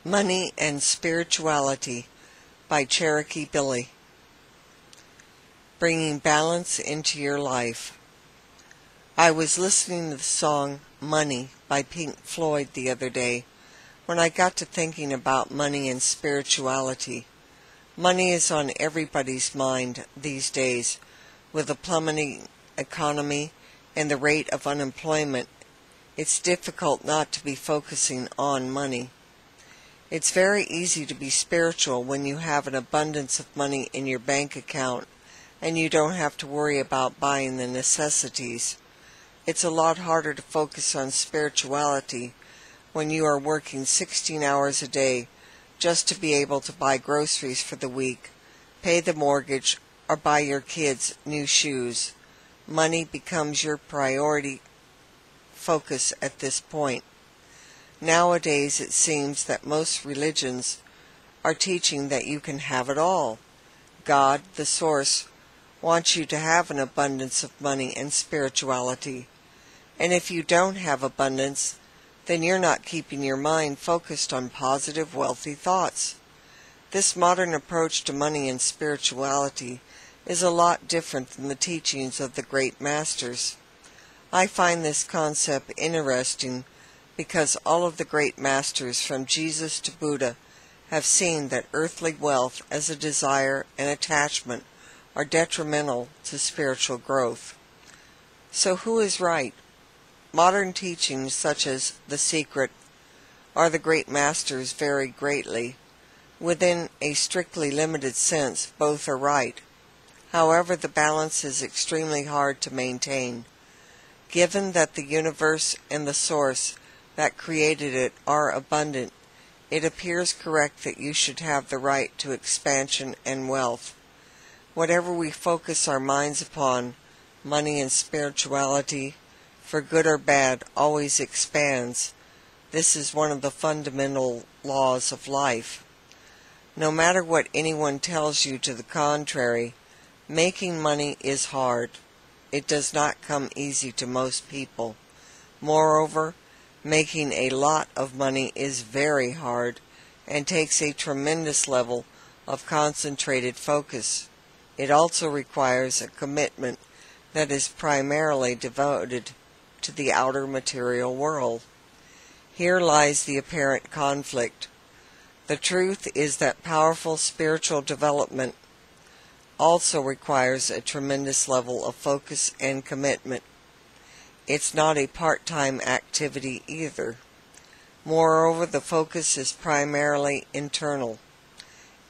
Money and Spirituality by Cherokee Billie. Bringing balance into your life. I was listening to the song Money by Pink Floyd the other day when I got to thinking about money and spirituality. Money is on everybody's mind these days. With a plummeting economy and the rate of unemployment, it's difficult not to be focusing on money. It's very easy to be spiritual when you have an abundance of money in your bank account and you don't have to worry about buying the necessities. It's a lot harder to focus on spirituality when you are working 16 hours a day just to be able to buy groceries for the week, pay the mortgage, or buy your kids new shoes. Money becomes your priority focus at this point. Nowadays it seems that most religions are teaching that you can have it all. God, the source, wants you to have an abundance of money and spirituality. And if you don't have abundance, then you're not keeping your mind focused on positive, wealthy thoughts. This modern approach to money and spirituality is a lot different than the teachings of the great masters. I find this concept interesting because all of the great masters from Jesus to Buddha have seen that earthly wealth as a desire and attachment are detrimental to spiritual growth. So who is right? Modern teachings such as The Secret or the great masters vary greatly. Within a strictly limited sense, both are right. However, the balance is extremely hard to maintain. Given that the universe and the source that created it are abundant, it appears correct that you should have the right to expansion and wealth. Whatever we focus our minds upon, money and spirituality, for good or bad, always expands. This is one of the fundamental laws of life. No matter what anyone tells you to the contrary, making money is hard. It does not come easy to most people. Moreover, making a lot of money is very hard and takes a tremendous level of concentrated focus. It also requires a commitment that is primarily devoted to the outer material world. Here lies the apparent conflict. The truth is that powerful spiritual development also requires a tremendous level of focus and commitment. It's not a part-time activity either. Moreover, the focus is primarily internal.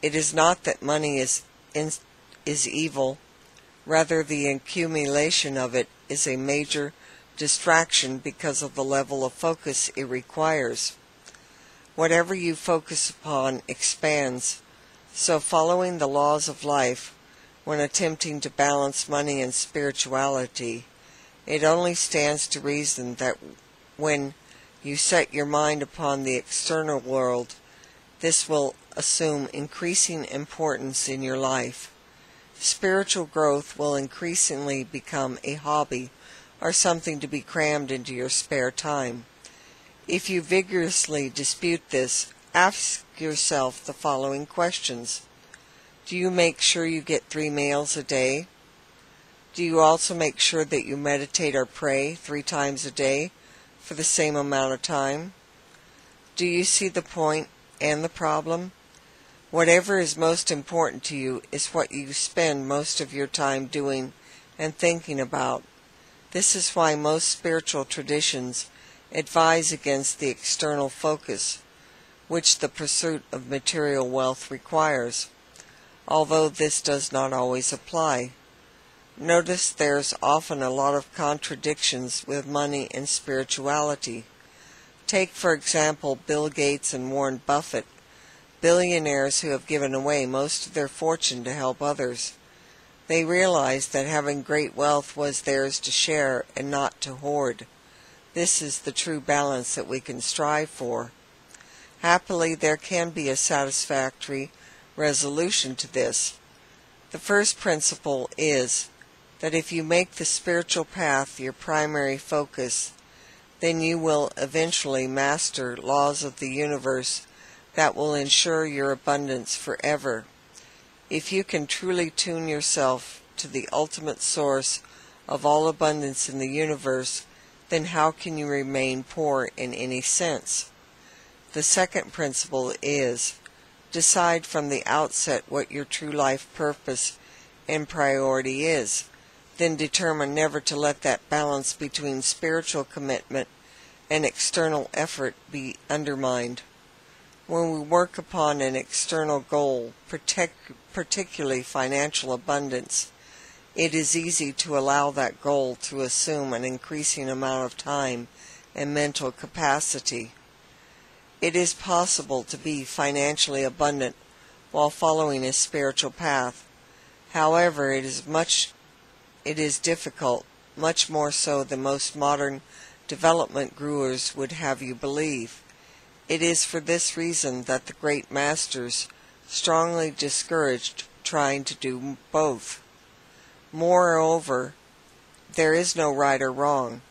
It is not that money is evil. Rather, the accumulation of it is a major distraction because of the level of focus it requires. Whatever you focus upon expands. So following the laws of life, when attempting to balance money and spirituality, it only stands to reason that when you set your mind upon the external world, this will assume increasing importance in your life. Spiritual growth will increasingly become a hobby or something to be crammed into your spare time. If you vigorously dispute this, ask yourself the following questions. Do you make sure you get 3 meals a day? Do you also make sure that you meditate or pray 3 times a day for the same amount of time? Do you see the point and the problem? Whatever is most important to you is what you spend most of your time doing and thinking about. This is why most spiritual traditions advise against the external focus, which the pursuit of material wealth requires, although this does not always apply. Notice there's often a lot of contradictions with money and spirituality. Take, for example, Bill Gates and Warren Buffett, billionaires who have given away most of their fortune to help others. They realized that having great wealth was theirs to share and not to hoard. This is the true balance that we can strive for. Happily, there can be a satisfactory resolution to this. The first principle is that if you make the spiritual path your primary focus, then you will eventually master laws of the universe that will ensure your abundance forever. If you can truly tune yourself to the ultimate source of all abundance in the universe, then how can you remain poor in any sense? The second principle is, decide from the outset what your true life purpose and priority is. Then determine never to let that balance between spiritual commitment and external effort be undermined. When we work upon an external goal, particularly financial abundance, it is easy to allow that goal to assume an increasing amount of time and mental capacity. It is possible to be financially abundant while following a spiritual path. However, it is difficult, much more so than most modern development gurus would have you believe. It is for this reason that the great masters strongly discouraged trying to do both. Moreover, there is no right or wrong.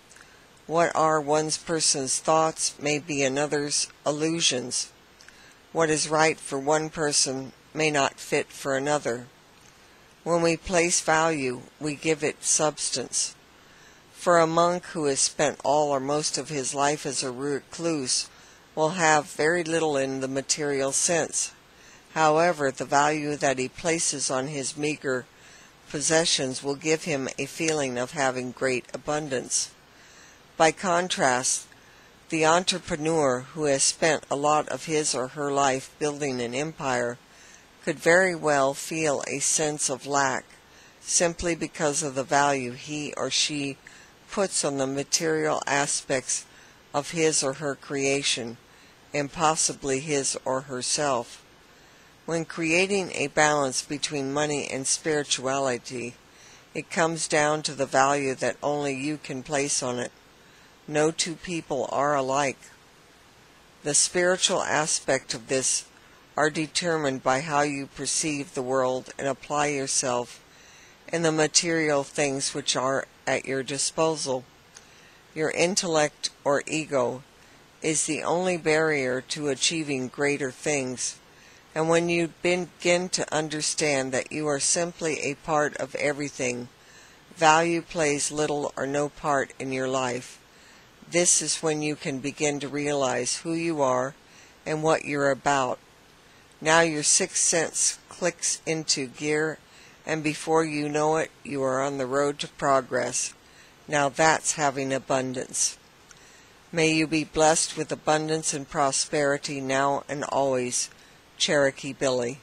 What are one person's thoughts may be another's illusions. What is right for one person may not fit for another. When we place value, we give it substance. For a monk who has spent all or most of his life as a recluse will have very little in the material sense. However, the value that he places on his meager possessions will give him a feeling of having great abundance. By contrast, the entrepreneur who has spent a lot of his or her life building an empire could very well feel a sense of lack simply because of the value he or she puts on the material aspects of his or her creation, and possibly his or herself. When creating a balance between money and spirituality, it comes down to the value that only you can place on it. No two people are alike. The spiritual aspect of this are determined by how you perceive the world and apply yourself in the material things which are at your disposal. Your intellect or ego is the only barrier to achieving greater things, and when you begin to understand that you are simply a part of everything, value plays little or no part in your life. This is when you can begin to realize who you are and what you're about. Now your sixth sense clicks into gear, and before you know it, you are on the road to progress. Now that's having abundance. May you be blessed with abundance and prosperity now and always. Cherokee Billie.